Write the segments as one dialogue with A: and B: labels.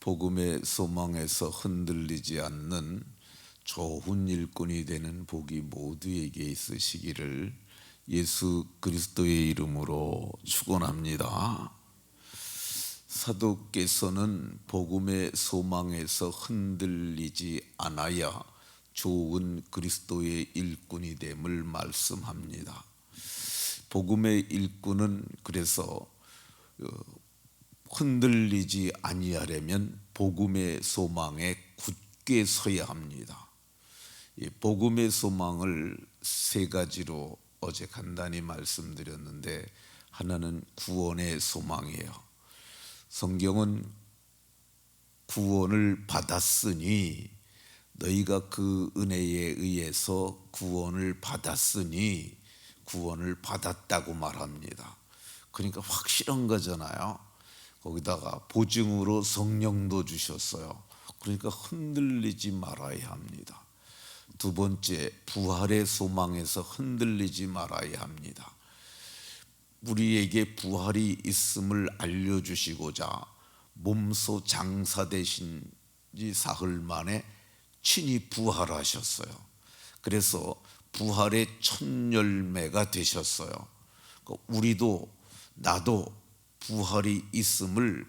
A: 복음의 소망에서 흔들리지 않는 좋은 일꾼이 되는 복이 모두에게 있으시기를 예수 그리스도의 이름으로 축원합니다. 사도께서는 복음의 소망에서 흔들리지 않아야 좋은 그리스도의 일꾼이 됨을 말씀합니다. 복음의 일꾼은 그래서 흔들리지 아니하려면 복음의 소망에 굳게 서야 합니다. 이 복음의 소망을 세 가지로 어제 간단히 말씀드렸는데, 하나는 구원의 소망이에요. 성경은 구원을 받았으니, 너희가 그 은혜에 의해서 구원을 받았으니 구원을 받았다고 말합니다. 그러니까 확실한 거잖아요. 거기다가 보증으로 성령도 주셨어요. 그러니까 흔들리지 말아야 합니다. 두 번째, 부활의 소망에서 흔들리지 말아야 합니다. 우리에게 부활이 있음을 알려주시고자 몸소 장사되신 지 사흘 만에 친히 부활하셨어요. 그래서 부활의 첫 열매가 되셨어요. 우리도 나도 부활이 있음을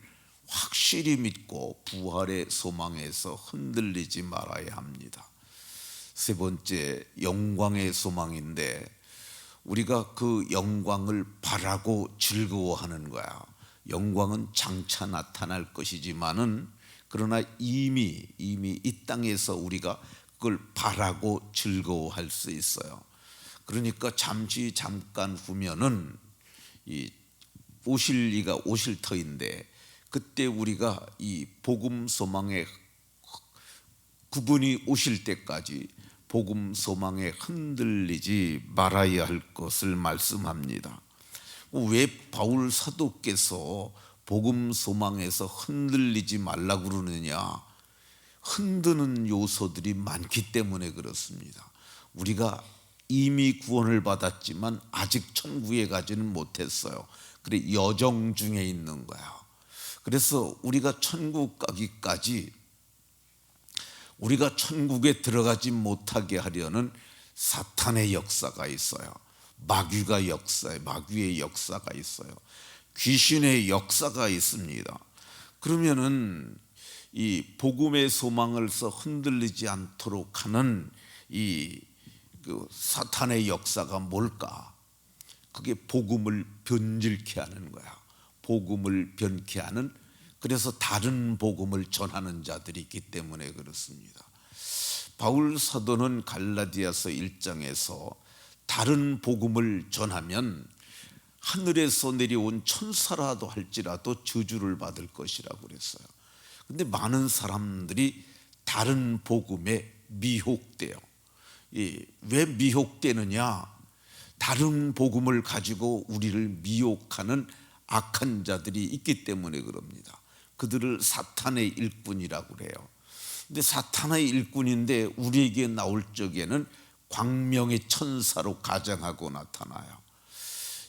A: 확실히 믿고 부활의 소망에서 흔들리지 말아야 합니다. 세 번째, 영광의 소망인데, 우리가 그 영광을 바라고 즐거워하는 거야. 영광은 장차 나타날 것이지만은, 그러나 이미 이 땅에서 우리가 그걸 바라고 즐거워할 수 있어요. 그러니까 잠깐 후면은 이 오실 이가 오실 터인데, 그때 우리가 이 복음 소망의 그분이 오실 때까지 복음 소망에 흔들리지 말아야 할 것을 말씀합니다. 왜 바울 사도께서 복음 소망에서 흔들리지 말라고 그러느냐? 흔드는 요소들이 많기 때문에 그렇습니다. 우리가 이미 구원을 받았지만 아직 천국에 가지는 못했어요. 그래, 여정 중에 있는 거야. 그래서 우리가 천국 가기까지, 우리가 천국에 들어가지 못하게 하려는 사탄의 역사가 있어요. 마귀의 역사가 있어요. 귀신의 역사가 있습니다. 그러면은 이 복음의 소망을서 흔들리지 않도록 하는 이 사탄의 역사가 뭘까? 그게 복음을 변질케 하는 거야. 복음을 변케 하는, 그래서 다른 복음을 전하는 자들이 있기 때문에 그렇습니다. 바울 사도는 갈라디아서 1장에서 다른 복음을 전하면 하늘에서 내려온 천사라도 할지라도 저주를 받을 것이라고 그랬어요. 근데 많은 사람들이 다른 복음에 미혹돼요. 왜 미혹되느냐? 다른 복음을 가지고 우리를 미혹하는 악한 자들이 있기 때문에 그럽니다. 그들을 사탄의 일꾼이라고 그래요. 근데 사탄의 일꾼인데 우리에게 나올 적에는 광명의 천사로 가장하고 나타나요.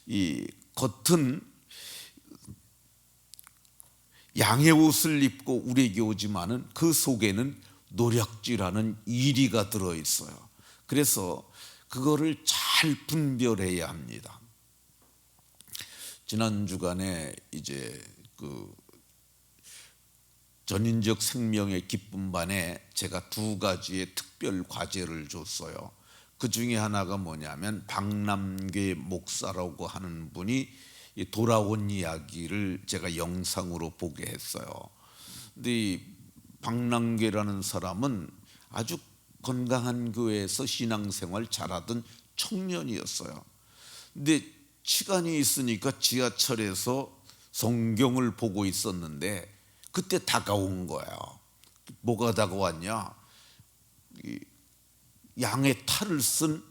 A: 이 겉은 양의 옷을 입고 우리에게 오지만은 그 속에는 노략질하는 이리가 들어있어요. 그래서 그거를 잘 분별해야 합니다. 지난 주간에 이제 그 전인적 생명의 기쁨반에 제가 두 가지의 특별 과제를 줬어요. 그 중에 하나가 뭐냐면, 박남계 목사라고 하는 분이 돌아온 이야기를 제가 영상으로 보게 했어요. 근데 이 박남계라는 사람은 아주 건강한 교회에서 신앙생활 잘하던 청년이었어요. 근데 시간이 있으니까 지하철에서 성경을 보고 있었는데 그때 다가온 거예요. 뭐가 다가왔냐? 양의 탈을 쓴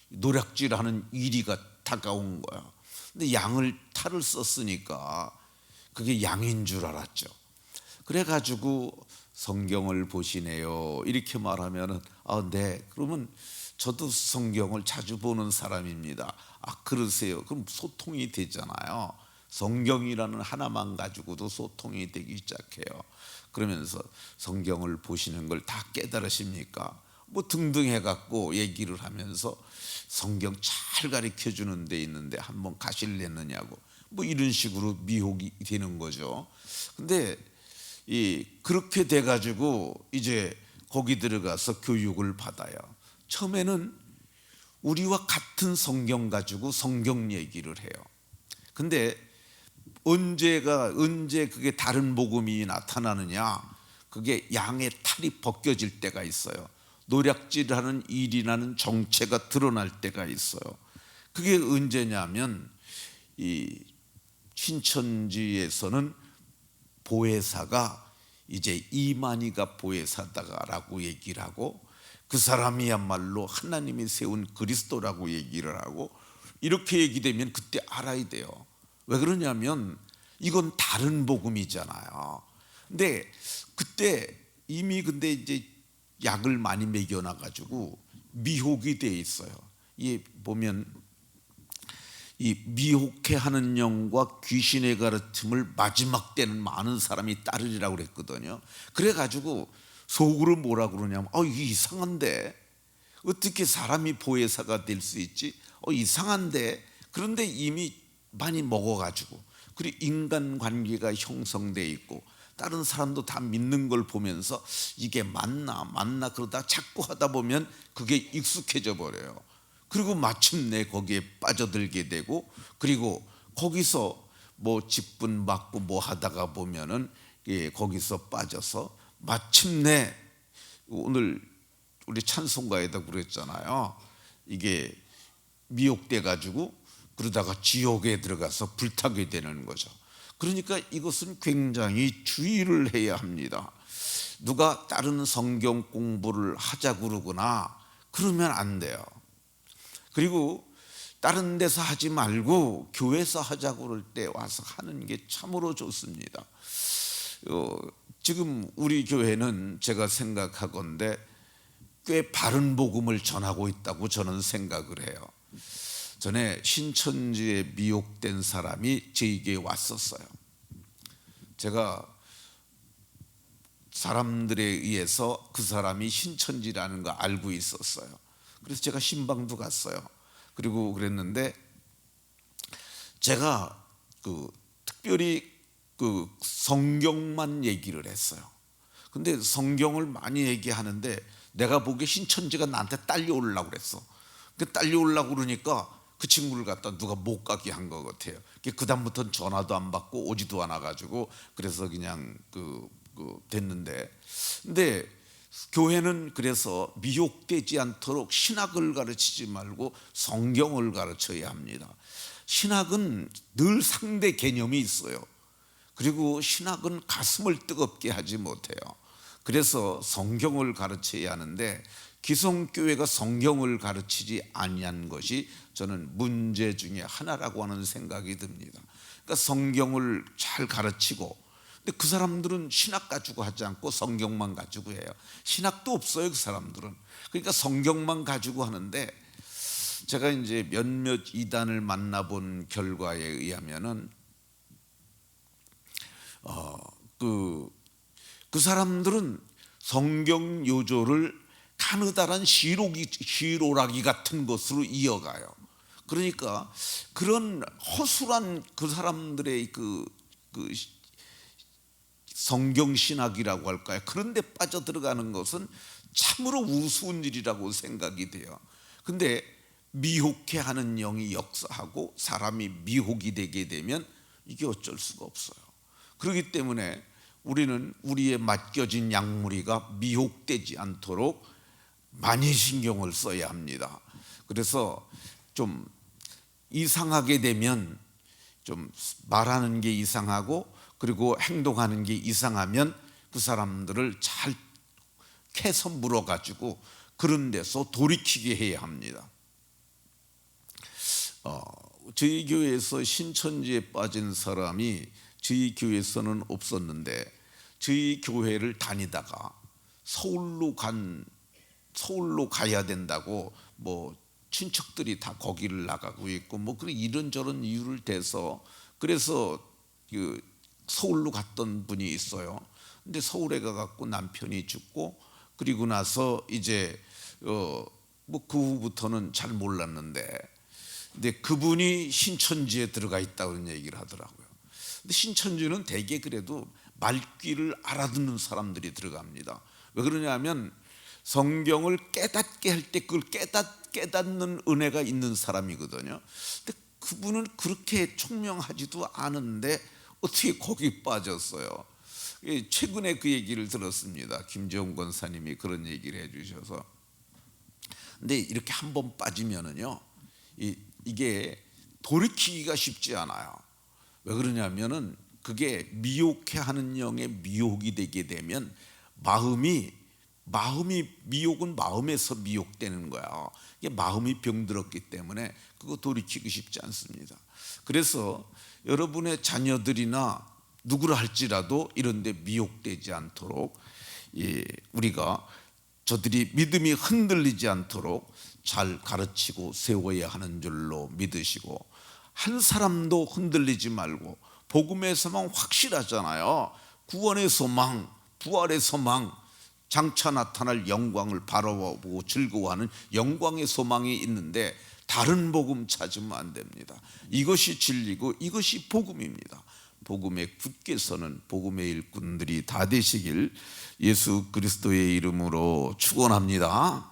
A: 노략질하는 이리가 다가온 거야. 근데 양을 탈을 썼으니까 그게 양인 줄 알았죠. 그래가지고 성경을 보시네요 이렇게 말하면은, 네, 그러면 저도 성경을 자주 보는 사람입니다. 그러세요? 그럼 소통이 되잖아요. 성경이라는 하나만 가지고도 소통이 되기 시작해요. 그러면서 성경을 보시는 걸 다 깨달으십니까? 뭐 등등 해갖고 얘기를 하면서 성경 잘 가르쳐 주는 데 있는데 한번 가실래느냐고 뭐 이런 식으로 미혹이 되는 거죠. 근데 그렇게 돼가지고 이제 거기 들어가서 교육을 받아요. 처음에는 우리와 같은 성경 가지고 성경 얘기를 해요. 근데 언제 그게 다른 복음이 나타나느냐? 그게 양의 탈이 벗겨질 때가 있어요. 노략질하는 일이라는 정체가 드러날 때가 있어요. 그게 언제냐면 이 신천지에서는 보혜사가 이제 이만희가 보혜사다라고 얘기를 하고 그 사람이야말로 하나님이 세운 그리스도라고 얘기를 하고 이렇게 얘기되면 그때 알아야 돼요. 왜 그러냐면 이건 다른 복음이잖아요. 근데 그때 이미 근데 이제 약을 많이 먹여놔 가지고 미혹이 돼 있어요. 이 보면 이 미혹해 하는 영과 귀신의 가르침을 마지막 때는 많은 사람이 따르리라고 그랬거든요. 그래 가지고 속으로 뭐라 그러냐면 이게 이상한데 어떻게 사람이 보혜사가 될 수 있지? 이상한데. 그런데 이미 많이 먹어가지고 그리고 인간관계가 형성돼 있고 다른 사람도 다 믿는 걸 보면서 이게 맞나 그러다 자꾸 하다 보면 그게 익숙해져 버려요. 그리고 마침내 거기에 빠져들게 되고 그리고 거기서 뭐 직분 받고 뭐 하다가 보면은 거기서 빠져서 마침내 오늘 우리 찬송가에다 그랬잖아요. 이게 미혹돼 가지고 그러다가 지옥에 들어가서 불타게 되는 거죠. 그러니까 이것은 굉장히 주의를 해야 합니다. 누가 다른 성경 공부를 하자 그러거나 그러면 안 돼요. 그리고 다른 데서 하지 말고 교회에서 하자고 그럴 때 와서 하는 게 참으로 좋습니다. 지금 우리 교회는 제가 생각하건대 꽤 바른 복음을 전하고 있다고 저는 생각을 해요. 전에 신천지에 미혹된 사람이 저에게 왔었어요. 제가 사람들에 의해서 그 사람이 신천지라는 거 알고 있었어요. 그래서 제가 신방도 갔어요. 그리고 그랬는데 제가 특별히 성경만 얘기를 했어요. 근데 성경을 많이 얘기하는데 내가 보기에 신천지가 나한테 딸려오려고 그랬어. 딸려오려고 그러니까 그 친구를 갖다 누가 못 가게 한 것 같아요. 그 다음부터는 전화도 안 받고 오지도 않아 가지고 그래서 그냥 됐는데, 근데 교회는 그래서 미혹되지 않도록 신학을 가르치지 말고 성경을 가르쳐야 합니다. 신학은 늘 상대 개념이 있어요. 그리고 신학은 가슴을 뜨겁게 하지 못해요. 그래서 성경을 가르쳐야 하는데 기성교회가 성경을 가르치지 아니한 것이 저는 문제 중에 하나라고 하는 생각이 듭니다. 그러니까 성경을 잘 가르치고, 근데 그 사람들은 신학 가지고 하지 않고 성경만 가지고 해요. 신학도 없어요, 그 사람들은. 그러니까 성경만 가지고 하는데, 제가 이제 몇몇 이단을 만나본 결과에 의하면은 그 사람들은 성경 요조를 가느다란 시로라기 같은 것으로 이어가요. 그러니까 그런 허술한 그 사람들의 그 성경신학이라고 할까요? 그런 데 빠져들어가는 것은 참으로 우스운 일이라고 생각이 돼요. 근데 미혹해 하는 영이 역사하고 사람이 미혹이 되게 되면 이게 어쩔 수가 없어요. 그렇기 때문에 우리는 우리의 맡겨진 양무리가 미혹되지 않도록 많이 신경을 써야 합니다. 그래서 좀 이상하게 되면 좀 말하는 게 이상하고 그리고 행동하는 게 이상하면 그 사람들을 잘 캐서 물어가지고 그런 데서 돌이키게 해야 합니다. 저희 교회에서 신천지에 빠진 사람이 저희 교회에서는 없었는데 저희 교회를 다니다가 서울로 가야 된다고 뭐 친척들이 다 거기를 나가고 있고 뭐 그런 이런저런 이유를 대서 그래서 서울로 갔던 분이 있어요. 근데 서울에 가갖고 남편이 죽고 그리고 나서 이제 뭐 그 후부터는 잘 몰랐는데, 근데 그분이 신천지에 들어가 있다고 얘기를 하더라고요. 근데 신천지는 대개 그래도 말귀를 알아듣는 사람들이 들어갑니다. 왜 그러냐면 성경을 깨닫게 할 때 그걸 깨닫는 은혜가 있는 사람이거든요. 근데 그분은 그렇게 총명하지도 않은데 어떻게 거기 빠졌어요? 최근에 그 얘기를 들었습니다. 김재홍 권사님이 그런 얘기를 해주셔서. 근데 이렇게 한번 빠지면은요, 이게 돌이키기가 쉽지 않아요. 왜 그러냐면은 그게 미혹해 하는 영의 미혹이 되게 되면 마음이 미혹은 마음에서 미혹되는 거야. 이게 마음이 병들었기 때문에 그거 돌이키기 쉽지 않습니다. 그래서 여러분의 자녀들이나 누구를 할지라도 이런 데 미혹되지 않도록 우리가 저들이 믿음이 흔들리지 않도록 잘 가르치고 세워야 하는 줄로 믿으시고, 한 사람도 흔들리지 말고, 복음에서만 확실하잖아요. 구원의 소망, 부활의 소망, 장차 나타날 영광을 바라보고 즐거워하는 영광의 소망이 있는데 다른 복음 찾으면 안 됩니다. 이것이 진리고 이것이 복음입니다. 복음에 굳게 서는 복음의 일꾼들이 다 되시길 예수 그리스도의 이름으로 축원합니다.